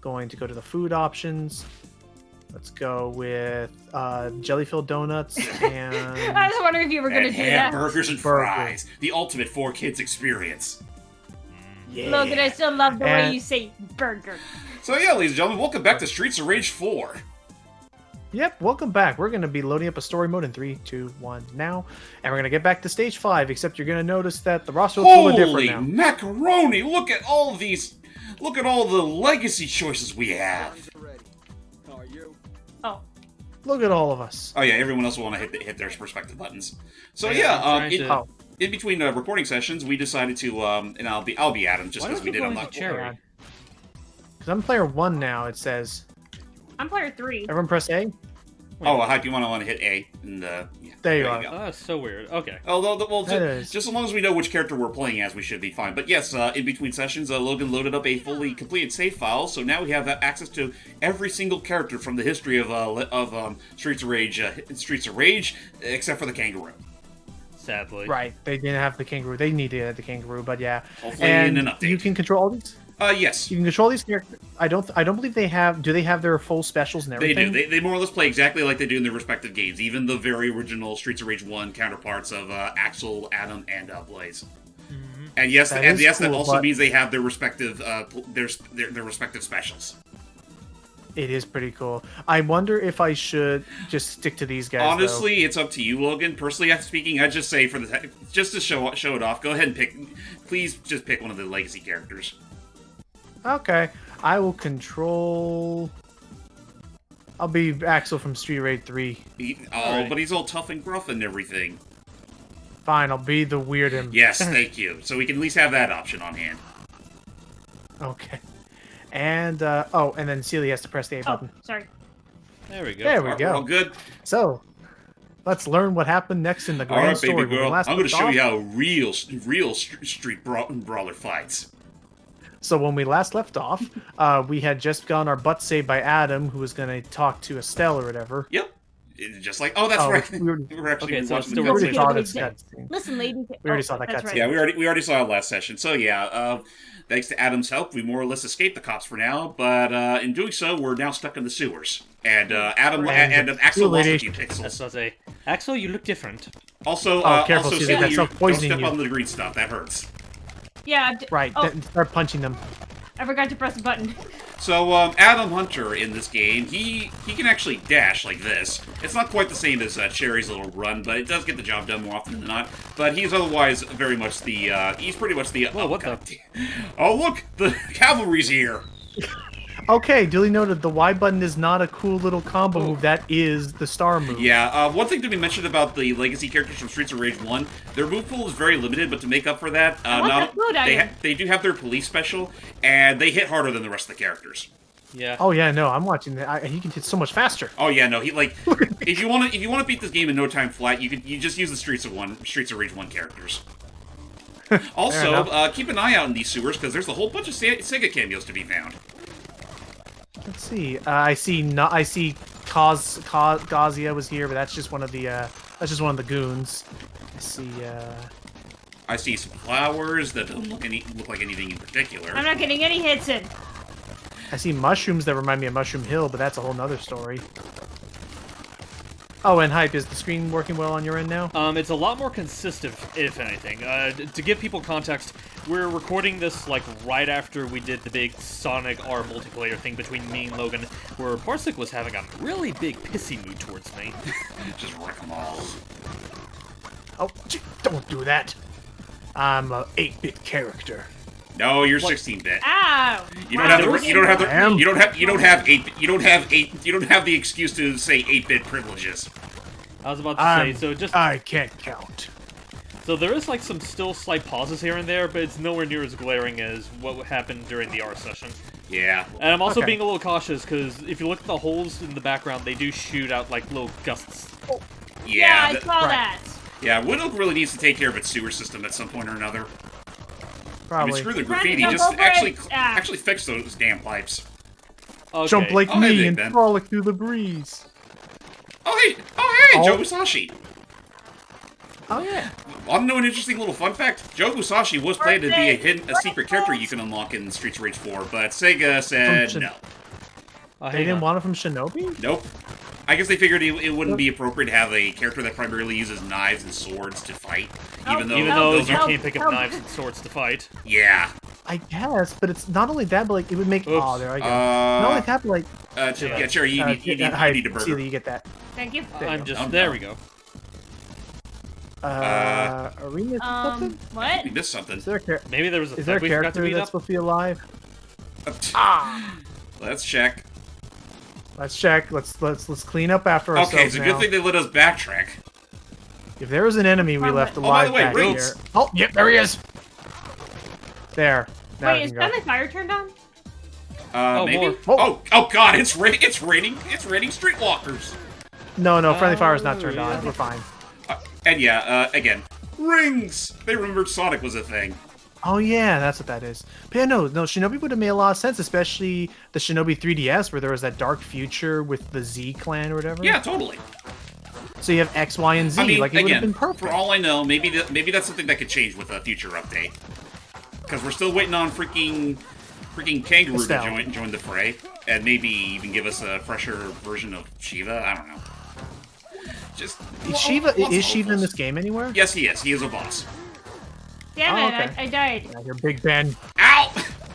going to go to the food options. Let's go with jelly-filled donuts and... I was wondering if you were going to do that. Hamburgers and fries. The ultimate for kids experience. Yeah. Logan, I still love the way you say burger. So yeah, ladies and gentlemen, welcome back to Streets of Rage 4. Yep, welcome back. We're going to be loading up a story mode in 3, 2, 1 now. And we're going to get back to stage 5, except you're going to notice that the roster looks a little different now. Holy macaroni! Look at all these... Look at all the legacy choices we have. Oh. Look at all of us. Oh yeah, everyone else will want to hit their respective buttons. So in between recording sessions, we decided to, and I'll be Adam, just because we did unlock Cherry. Because I'm player 1 now, it says. I'm player 3. Everyone press A? Oh, Hype, you want to hit A, and yeah, there you are. Oh, that's so weird. Okay. Although, well, just as long as we know which character we're playing as, we should be fine. But yes, in between sessions, Logan loaded up a fully completed save file, so now we have access to every single character from the history of Streets of Rage, except for the kangaroo. Sadly. Right, they didn't have the kangaroo. They needed the kangaroo, but yeah. Hopefully and in an update. You can control all these? Yes. You can control these characters. I don't believe they have. Do they have their full specials and everything? They do. They more or less play exactly like they do in their respective games. Even the very original Streets of Rage 1 counterparts of Axel, Adam, and Blaze. Mm-hmm. And yes, that also means they have their respective their respective specials. It is pretty cool. I wonder if I should just stick to these guys. Honestly, it's up to you, Logan. Personally, speaking, I'd just say just to show it off, go ahead and pick. Please just pick one of the legacy characters. Okay, I will control... I'll be Axel from Street Raid 3. But he's all tough and gruff and everything. Fine, I'll be the weird him. Yes, thank you. So we can at least have that option on hand. Okay. And, and then Celia has to press the A button. Oh, sorry. There we go. There we go. All good. So, let's learn what happened next in the grand Alright, story. baby girl. I'm going to show you how real street brawler fights. So when we last left off, we had just gotten our butt saved by Adam, who was going to talk to Estelle or whatever. Yep. Just like, that's right. We were actually watching the cutscene. Listen, lady. We already saw that cutscene. Right. Yeah, we already saw it last session. So yeah, thanks to Adam's help, we more or less escaped the cops for now. But in doing so, we're now stuck in the sewers. And Adam and Axel lost a few pixels. That's what I say. Axel, you look different. Also, careful, also, Celia, that's poisoning don't step you. on the green stuff. That hurts. Yeah. Right. Start punching them. I forgot to press the button. So, Adam Hunter in this game, he can actually dash like this. It's not quite the same as Cherry's little run, but it does get the job done more often than not. But he's otherwise very much the, he's pretty much the... Whoa, what the... Oh, look! The cavalry's here! Okay, duly noted, the Y button is not a cool little combo move, that is the star move. Yeah, one thing to be mentioned about the legacy characters from Streets of Rage 1, their move pool is very limited, but to make up for that, they do have their police special, and they hit harder than the rest of the characters. Yeah. Oh yeah, no, I'm watching that. He can hit so much faster. Oh yeah, no, he like if you want to beat this game in no time flat, you just use the Streets of Rage 1 characters. Also, keep an eye out in these sewers because there's a whole bunch of Sega cameos to be found. Let's see. I see Gazia was here, but that's just one of the goons. I see some flowers that don't look like anything in particular. I'm not getting any hits in. I see mushrooms that remind me of Mushroom Hill, but that's a whole nother story. Oh, and Hype, is the screen working well on your end now? It's a lot more consistent, if anything. To give people context, we're recording this, like, right after we did the big Sonic R multiplayer thing between me and Logan, where Parsec was having a really big pissy mood towards me. Just wreck them all. Oh, don't do that. I'm a 8-bit character. No, you're 16-bit. Ow! You don't have the excuse to say 8-bit privileges. I was about to say, so just... I can't count. So there is, like, some still slight pauses here and there, but it's nowhere near as glaring as what happened during the R session. Yeah. And I'm also being a little cautious, because if you look at the holes in the background, they do shoot out, like, little gusts. Yeah, I saw that. Yeah, Widow really needs to take care of its sewer system at some point or another. Probably. I mean, screw the graffiti, just actually fix those damn pipes. Okay. Jump like me hey, and Ben. frolic through the breeze. Oh hey, Joe Musashi. Oh yeah. Want to know an interesting little fun fact? Joe Musashi was planned to be a secret character you can unlock in Streets of Rage 4, but Sega said no. They didn't want it from Shinobi? Nope. I guess they figured it wouldn't be appropriate to have a character that primarily uses knives and swords to fight, even though you are... can't pick up knives and swords to fight. Yeah. I guess, but it's not only that, but like it would make. Oops. Oh, there I go. Not only that, but like. Yeah, sure. You need a burger. Celia, you get that. Thank you. There we go. Are we missing something? What? We missed something. Is there a Maybe there was a is there a thug we forgot to character beat that's up? supposed to be alive? Let's check. Let's check. Let's clean up after ourselves. Okay, it's a good now. thing they let us backtrack. If there was an enemy we left alive by the way, back rings. here. Oh, yep, there he is. There. Now Wait, we is can go. friendly fire turned on? Maybe. more. Oh God! It's raining streetwalkers. No, friendly fire is not turned on. We're fine. And yeah, again, rings. They remembered Sonic was a thing. Oh yeah, that's what that is. But yeah, no, Shinobi would have made a lot of sense, especially the Shinobi 3DS where there was that dark future with the Z clan or whatever. Yeah, totally. So you have X, Y, and Z. I mean, like it would have again, been perfect. for all I know, maybe that's something that could change with a future update. Because we're still waiting on freaking Kangaroo Estelle. to join the fray, and maybe even give us a fresher version of Shiva. I don't know. Just Is Shiva in this game anywhere? Yes, he is. He is a boss. Damn Oh, it, okay. I died. Yeah, you're Big Ben, Ow,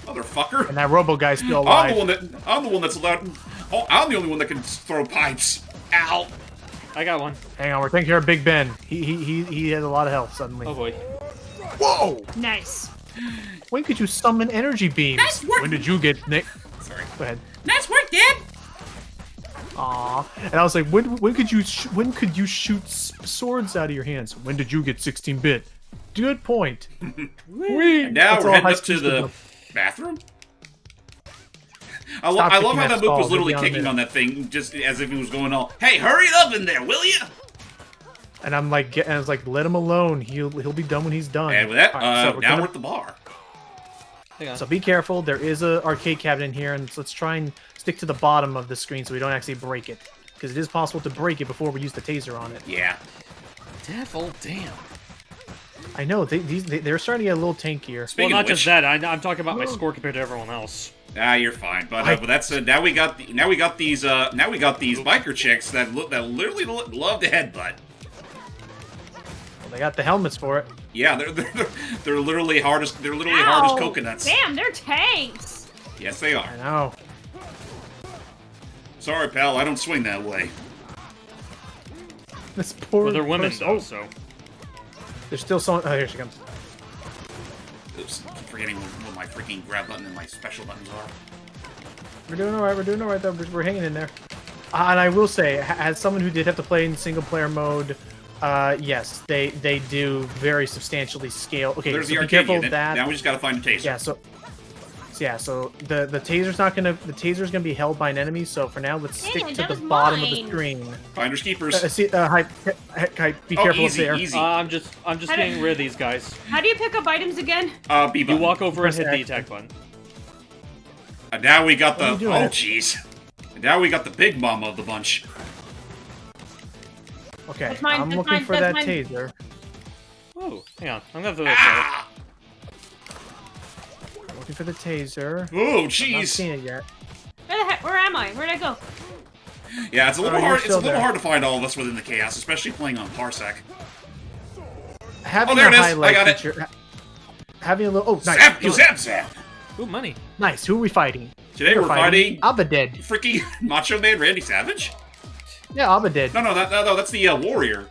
motherfucker! and that Robo guy's still I'm alive. the one that's allowed. Oh, I'm the only one that can throw pipes. Ow! I got one. Hang on, we're taking care of Big Ben. He has a lot of health suddenly. Oh boy. Whoa! Nice. When could you summon energy beams? Nice work. When did you get Nick? Sorry. Go ahead. Nice work, Dad. Aw. And I was like, when could you shoot swords out of your hands? When did you get 16-bit? Good point. Whee! Now That's we're all heading high up to school the stuff. bathroom. I Stop love kicking how that that Mook stall. was literally Get down kicking there. on that thing just as if he was going all, "Hey, hurry it up in there, will you?" And I'm like, I was like, let him alone. He'll be done when he's done. And with that, All right, so now gonna- we're at the bar. Hang on. So be careful. There is a arcade cabinet in here, and let's try and stick to the bottom of the screen so we don't actually break it, because it is possible to break it before we use the taser on it. Yeah. Devil, damn. I know they're starting to get a little tankier. Well, Speaking not of which, just that. I'm talking about my score compared to everyone else. you're fine. But that's now we got these biker chicks that literally love to headbutt. They got the helmets for it. Yeah, they're literally hard as Ow! coconuts. Damn, they're tanks. Yes, they are. I know. Sorry, pal, I don't swing that way. This poor. Well, they're women, person- though, Oh, so. there's still someone. Oh, here she comes. Oops, keep forgetting what my freaking grab button and my special buttons are. We're doing all right. We're doing all right. Though we're hanging in there. And I will say, as someone who did have to play in single player mode, yes, they do very substantially scale. Okay, There's so the be arcade careful unit. of that. Now we just gotta find a taser. So the taser's gonna be held by an enemy. So for now, let's Dang stick it, to that the was bottom of the mine. screen. Finders keepers. Hi, be careful easy, up there. easy. I'm just getting rid of these guys. How do you pick up items again? B You button. walk over and Press hit the X. attack button. And now we got What are the. you Oh, doing? jeez. And now we got the big mama of the bunch. Okay, That's mine, I'm that's looking mine, for that's that mine. taser. Oh, hang on. I'm gonna throw this Ah! Looking for the taser. Oh, Not jeez. seen it yet. Where am I? Where'd I go? Yeah, it's a little Oh, you're hard. It's a still little there. hard to find all of us within the chaos, especially playing on Parsec. Having there a it is. highlight I got it. feature. Having a little. Oh, nice. Zap! You zap zap! Ooh, money. Nice. Who are we fighting? Today we're fighting Abaded. freaking Macho Man Randy Savage. Yeah, Abaded. No, that's the warrior.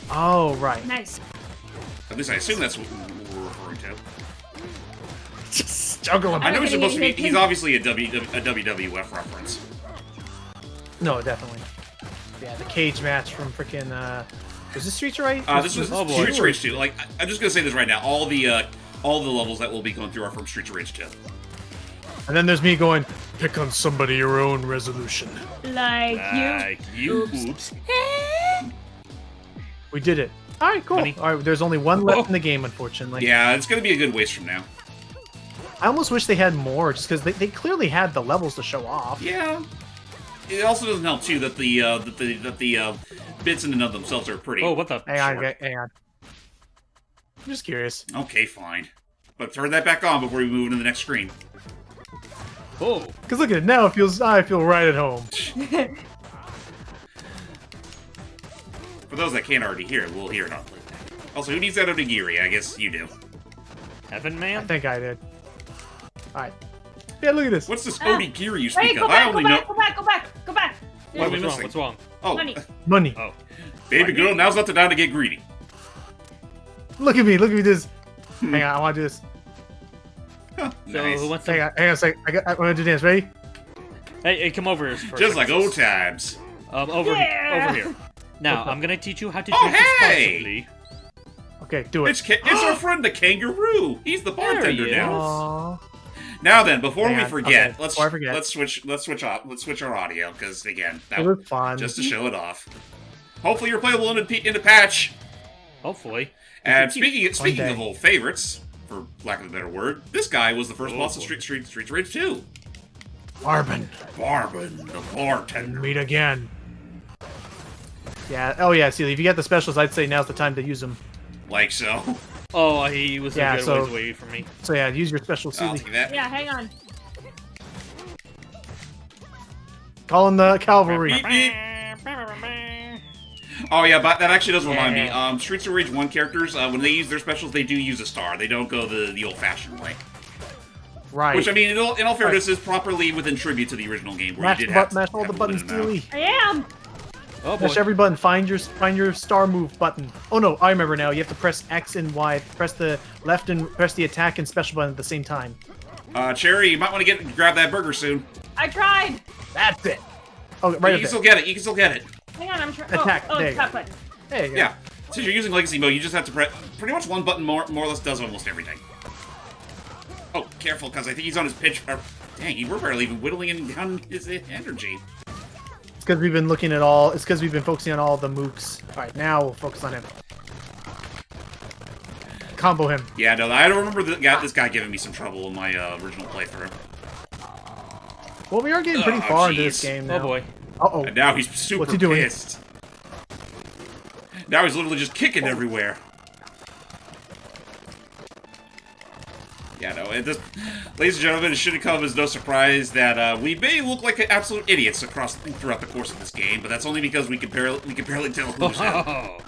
Oh, right. Nice. At least I assume that's what we're referring to. Just juggling. I know he's supposed to be. hit him. He's obviously a WWF reference. No, definitely. Yeah, the cage match from freaking. Was this Streets Right? This was Oh, boy. Streets of Rage 2. Like, I'm just gonna say this right now. All the levels that we'll be going through are from Streets of Rage 2. And then there's me going, pick on somebody your own resolution. Like you. Oops. We did it. All right, cool. Money. All right, there's only one left in the game, unfortunately. Yeah, it's gonna be a good waste from now. I almost wish they had more, just because they clearly had the levels to show off. Yeah. It also doesn't help too that the bits in and of themselves are pretty. Oh, what the? Hang on, short. hang on. I'm just curious. Okay, fine. But turn that back on before we move into the next screen. Oh. Because look at it now. I feel right at home. For those that can't already hear it, we'll hear it on playback. Also, who needs that onigiri? I guess you do. Heaven I Man? think I did. Alright. Yeah, look at this. What's this onigiri you speak Hey, go of? I back, only go know. back, go back, go back, go back. What are we What's wrong? missing? What's wrong? Oh, Money. Money. Oh. baby girl, now's not the time to get greedy. Look at me. Look at me. This. Hang on. I want to do this. So Nice. who wants Hang to... on. Hang on a sec. I want to do dance. Ready? Hey, come over here for a Just second, like sis. old times. Over Yeah. here. Now, I'm gonna teach you how to Oh, drink hey! responsibly. Okay, do it. It's our friend the kangaroo. He's the bartender he now. Aww. Now then, before Hang we on, forget, okay, let's before I forget. let's switch our audio because again, It was fun. just to show it off. Hopefully, you're playable in the patch. Hopefully. And One speaking day. of old favorites, for lack of a better word, this guy was the first Oh, boss of boy. Streets Rage 2. Arbin. Barbin, the bartender. Meet again. Yeah. Oh yeah. See, if you get the specials, I'd say now's the time to use them. Like so. Oh, he was Yeah, a good so- ways away from me. So yeah, use your special I'll Sealy. take that. Yeah, hang on. Call in the cavalry. Beep, beep. Oh yeah, but that actually does remind me. Yeah. Streets of Rage 1 characters, when they use their specials, they do use a star. They don't go the old-fashioned way. Right. Which I mean, in all fairness, is properly within tribute to the original game, where Mash, you the did have button, mash all have the a buttons, limited amount. Sealy. I am. Oh boy. Mash every button. Find your star move button. Oh no, I remember now. You have to press X and Y. Press the left and press the attack and special button at the same time. Cherry, you might want to grab that burger soon. I tried. That's it. Oh, But right you can up still there. get it. You can still get it. Hang on, I'm trying. Attack, Oh, there it's you top go. button. There you go. Yeah. Since you're using Legacy mode, you just have to press pretty much one button more or less does almost everything. Oh, careful, because I think he's on his pitch. Dang, we're barely even whittling down his energy. It's because we've been looking at all. It's because we've been focusing on all the mooks. All right, now we'll focus on him. Combo him. Yeah, no, I don't remember this guy giving me some trouble in my original playthrough. Well, we are getting pretty Oh, far into this jeez. game now. Oh boy. Uh-oh. And now he's super What's he doing? pissed. Now he's literally just kicking everywhere. Yeah, no, ladies and gentlemen, it shouldn't come as no surprise that we may look like absolute idiots throughout the course of this game, but that's only because we can barely tell who's who. Oh.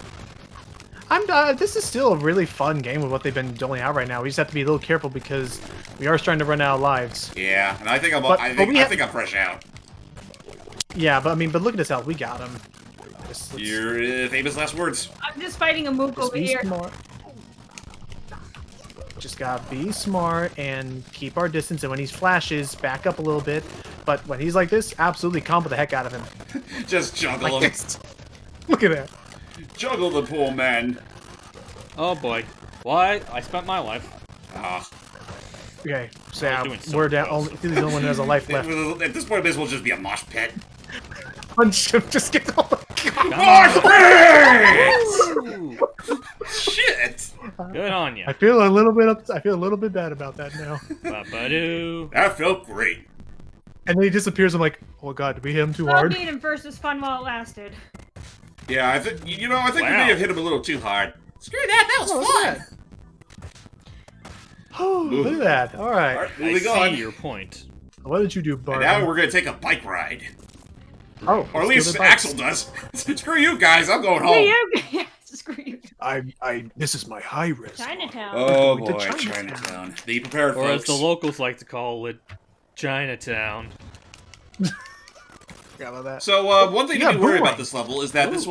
This is still a really fun game with what they've been doling out right now. We just have to be a little careful because we are starting to run out of lives. Yeah, and I think But we have- I'm fresh out. Yeah, but look at this health. We got him. Your famous last words. I'm just fighting a mook over be here. smart. Just gotta be smart and keep our distance. And when he flashes, back up a little bit. But when he's like this, absolutely combo the heck out of him. Just juggle Like him. this. Look at that. Juggle the poor man. Oh boy. Why? I spent my life. Ah. Okay, so I was yeah, doing so we're down. well. Only, he's the only one who has a life left. At this point, it may as well just be a mosh pit. Punch him. Just get the. Mosh pit! Ooh, Shit! good on ya. I feel a little bit I feel a little bit bad about that now. Ba-ba-doo. That felt great. And then he disappears. I'm like, oh god, did we hit him too I'll hard? beat him first. It's fun while it lasted. Yeah, I think we Wow. may have hit him a little too hard. Screw that. That was Oh, fun. look Oh, look at that. All right. All right, I moving see on. your point. What did you do, And Bart? now we're gonna take a bike ride. Oh, Or at let's least do the bikes. Axel does. Screw you guys, I'm going Screw home. you. Yeah, screw you. This is my high risk. Chinatown. Oh We're going boy, to Chinatown. Chinatown. Be prepared, Or as folks. the locals like to call it, Chinatown. Forgot about that. So one thing You to got be worried boomerang. about this level is that this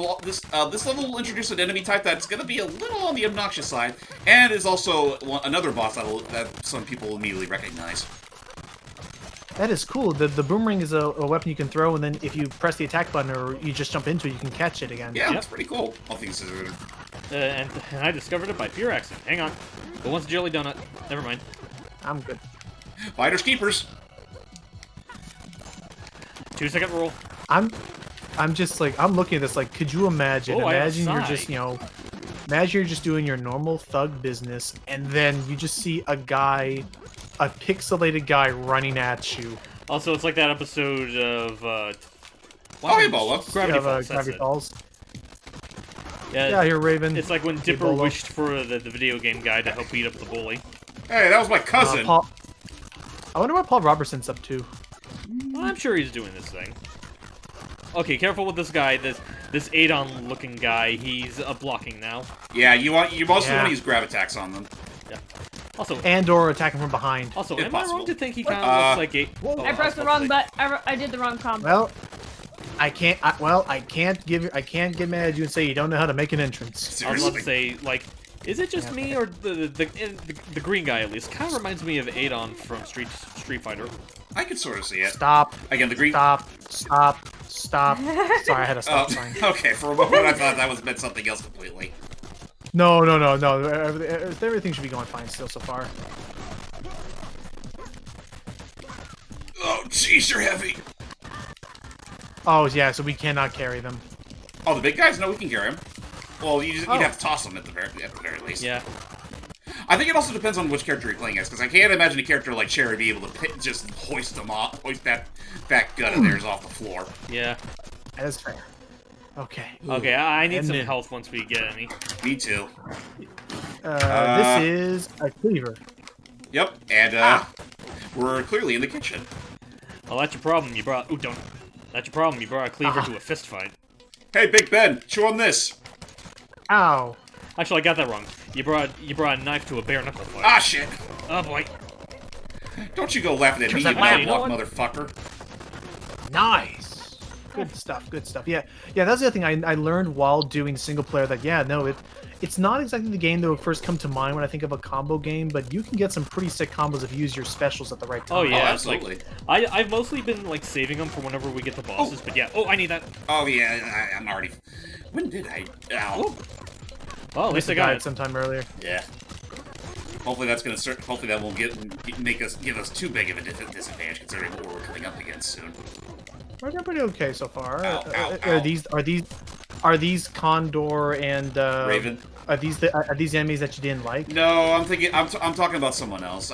level will introduce an enemy type that's going to be a little on the obnoxious side, and is also another boss that some people will immediately recognize. That is cool. The boomerang is a weapon you can throw, and then if you press the attack button or you just jump into it, you can catch it again. Yeah, Yep. that's pretty cool. All things considered. And I discovered it by pure accident. Hang on. But once a jelly donut. Never mind. I'm good. Fighters keepers. 2-second rule. I'm just like, I'm looking at this like, could you imagine? Oh, I have Imagine you're Psy. just, imagine you're just doing your normal thug business, and then you just see a pixelated guy running at you. Also, it's like that episode of, Ebola. Gravity You have, Falls. That's Gravity it. Falls. Yeah, Yeah, you're Raven. it's like when Dipper Ebola. wished for the video game guy to help beat up the bully. Hey, that was my cousin. I wonder what Paul Robertson's up to. I'm sure he's doing this thing. Okay, careful with this guy. This Adon-looking guy. He's blocking now. Yeah, you mostly want to use grab attacks on them. Yeah. Also, And/or attacking from behind. Also, if am possible. I wrong to think he kind of looks like a... Whoa. Oh, I pressed the wrong button. I did the wrong combo. Well, I can't get mad at you and say you don't know how to make an entrance. I was about to Seriously. say, like, is it just me or the green guy at least kind of reminds me of Adon from Street Fighter? I can sort of see it. Stop. Again, the green. Stop. Sorry, I had a stop sign. Okay, for a moment I thought that meant something else completely. No. Everything should be going fine still so far. Oh, jeez, you're heavy. Oh, yeah, so we cannot carry them. Oh, the big guys? No, we can carry them. Well, you'd have to toss them at the very least. Yeah. I think it also depends on which character you're playing as, because I can't imagine a character like Cherry be able to just hoist that fat gut of theirs off the floor. Yeah. That is fair. Okay. Okay, I need And some then- health once we get any. Me too. This is a cleaver. Yep, and we're clearly in the kitchen. Oh, that's your problem. You brought... Ooh, don't... That's your problem. You brought a cleaver to a fist fight. Hey, Big Ben, chew on this. Ow. Actually, I got that wrong. You brought a knife to a bare knuckle fight. Ah, shit. Oh, boy. Don't you go laughing at me, you that my block one? motherfucker. Nice. Good stuff. Yeah, that's the other thing I learned while doing single player. That it's not exactly the game that would first come to mind when I think of a combo game, but you can get some pretty sick combos if you use your specials at the right time. Oh, yeah. Oh, absolutely. Like, I've mostly been, like, saving them for whenever we get the bosses, but yeah. Oh, I need that. Oh, yeah, I'm already... When did I... Ow. Well, at least I got died it. sometime earlier. Yeah. Hopefully that's gonna hopefully that won't give us too big of a disadvantage considering what we're coming up against soon. We're doing pretty okay so far. Ow, ow, Are these Condor and Raven? Are these enemies that you didn't like? No, I'm talking about someone else.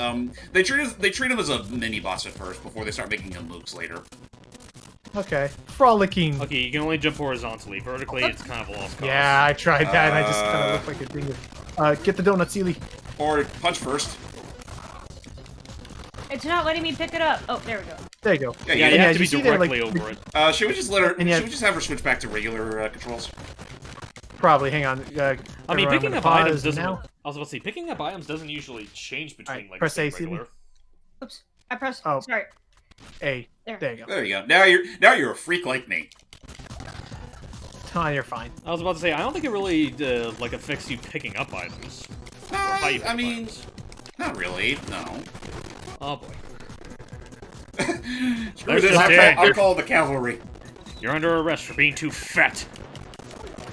They treat him as a mini boss at first before they start making him mooks later. Okay, frolicking. Okay, you can only jump horizontally. Vertically, it's kind of a lost cause. Yeah, I tried that, and I just kind of looked like a thing. Get the donut, Sealy. Or punch first. It's not letting me pick it up. Oh, there we go. There you go. Yeah, Yeah, you you have to be see there, directly like, over it. Should we just let her? And yeah. Should we just have her switch back to regular controls? Probably. Hang on. I mean, everyone, picking I'm up gonna items pause doesn't... now. I was about to say, picking up items doesn't usually change between, Alright, like, press A, regular... Oops. I pressed. Oh. Sorry. Hey, There. there you go. There you go. Now you're a freak like me. Oh, you're fine. I was about to say, I don't think it really, like, affects you picking up items. Or how you pick I up mean, items. not really. No. Oh, boy. Screw There's this. just dead. I'll call the cavalry. You're under arrest for being too fat.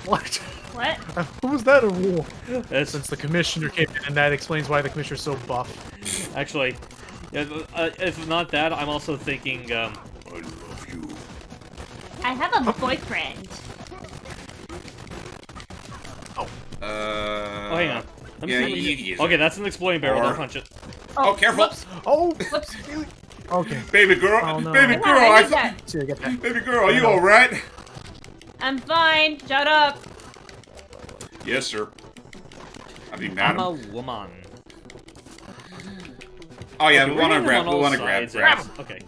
What? What? Who was that a rule? It's, Since the commissioner came in, and that explains why the commissioner's so buff. actually, yeah, if not that, I'm also thinking, I love you. I have a boyfriend. Oh, hang on. Let me Yeah, see what you can use Okay, it. that's an exploding barrel. Or- Don't punch it. Oh, careful. Whoops. Oh, Whoops. okay. Baby girl. Oh, no. Baby Come girl. on, I I need that. See, I get that. Baby girl, are you all right? I'm fine. Shut up. Yes, sir. I mean, I'm madam. a woman. Oh yeah, Okay, we we're want to hitting grab. on We all want to grab. sides, Grab. and- Okay.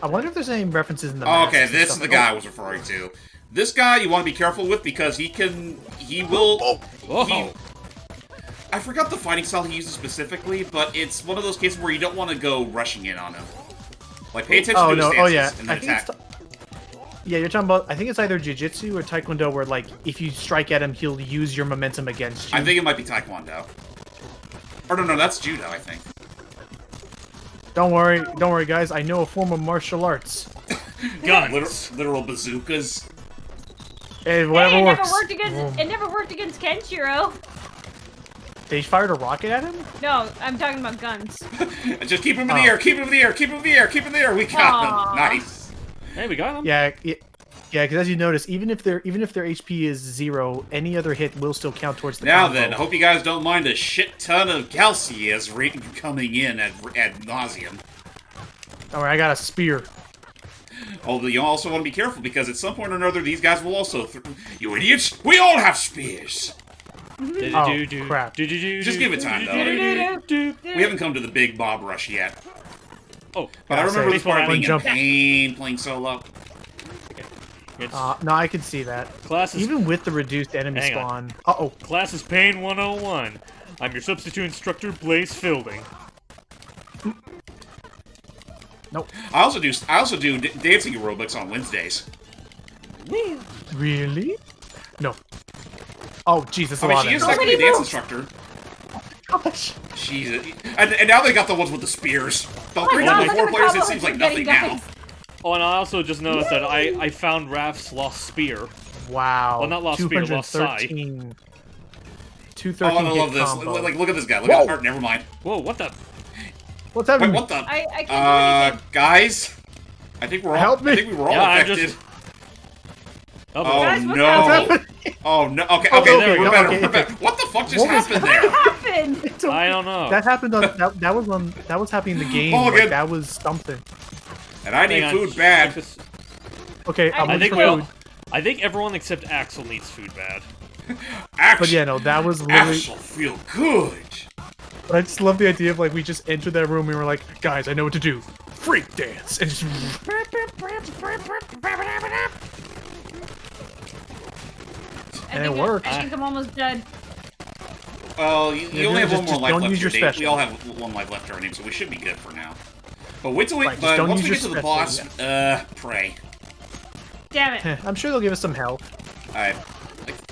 I wonder if there's any references in the. Oh, masks okay, and this stuff. is the guy I was referring to. This guy you want to be careful with because he will. Whoa. I forgot the fighting style he uses specifically, but it's one of those cases where you don't want to go rushing in on him. Like, pay attention Oh to his no! stances Oh yeah! and I then think attack. yeah, you're talking about. I think it's either jiu-jitsu or taekwondo, where like if you strike at him, he'll use your momentum against you. I think it might be Taekwondo. Or no, that's Judo, I think. Don't worry, guys. I know a form of martial arts. Guns. Literal bazookas. Hey, whatever Hey, it works. never worked against. Boom. It never worked against Kenshiro. They fired a rocket at him. No, I'm talking about guns. Just keep him in the air, keep him in the air, keep him in the air, keep him in the air. We got Aw. him. Nice. Hey, we got him. Yeah. Because as you notice, even if their HP is 0, any other hit will still count towards the Now combo. then, I hope you guys don't mind a shit ton of Calcias coming in ad nauseum. Don't worry, I got a spear. Although you also want to be careful because at some point or another these guys will also. You idiots! We all have spears. Oh, crap. Just give it time, though. We haven't come to the big mob rush yet. Oh, But I remember this baseball part being diamond. in pain playing solo. It's No, I can see that. classes. Even with the reduced enemy Hang on. spawn. Uh-oh. Class is Pain 101. I'm your substitute instructor, Blaze Fielding. Nope. I also do dancing aerobics on Wednesdays. Really? No. Oh, Jesus, I a mean, lot she of is energy. technically a dance instructor. Gosh. Jesus. And now they got the ones with the spears. The Oh my 3 God, to look 4 at the players, it combo seems like we're getting, nothing now. guys. Oh, and I also just noticed that I found Raph's lost spear. Wow. Well, not lost spear, lost sai. 213. Oh, 213 I hit love this. combo. Like, look at this guy. Look Whoa. at that. Never mind. Whoa, what the? What's Wait, happening? what the? I can't do anything. Guys? I think we're all. Help me. I think we were all Yeah, I'm affected. just- Oh, Oh Guys, what's no! happening? Oh no! Okay, Oh, okay, okay, we're no, better. okay, We're okay. better. What the fuck just What was happened What there? happened? It's okay. I don't know. That happened on that was happening in the game. Oh, Like, good. that was something. And I need Hang on, food check bad. this- Okay, I I'm I looking think for we all. food. I think everyone except Axel needs food bad. But yeah, no, that was literally. Axel feel good. But I just love the idea of like we just entered that room and we were like, guys, I know what to do. Freak dance and just. And it works. I think I'm almost dead. Well, you Yeah, only have just- one more just life don't left. use Your your date. special. We all have one life left to our name, so we should be good for now. But wait till we. Right, just but don't once use we get to your the boss, special, pray. Damn it. I'm sure they'll give us some help. I. Like,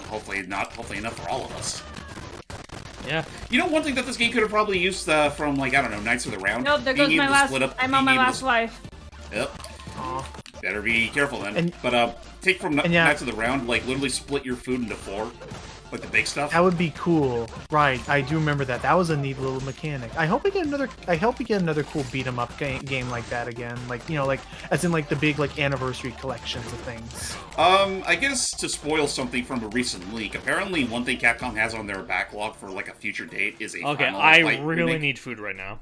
hopefully not. Hopefully enough for all of us. Yeah. You know, one thing that this game could have probably used from, like, I don't know, Knights of the Round? Nope, there Being goes my able to last. split up- I'm on my being able last to- life. Yep. Aw. Better be careful then. And- But, take from and yeah. Knights of the Round, like, literally split your food into 4. Like the big stuff. That would be cool. Right, I do remember that. That was a neat little mechanic. I hope we get another cool beat 'em up game like that again. Like, you know, like as in like the big like anniversary collections of things. I guess to spoil something from a recent leak, apparently one thing Capcom has on their backlog for like a future date is a Okay, Final I Fight really remake. need food right now.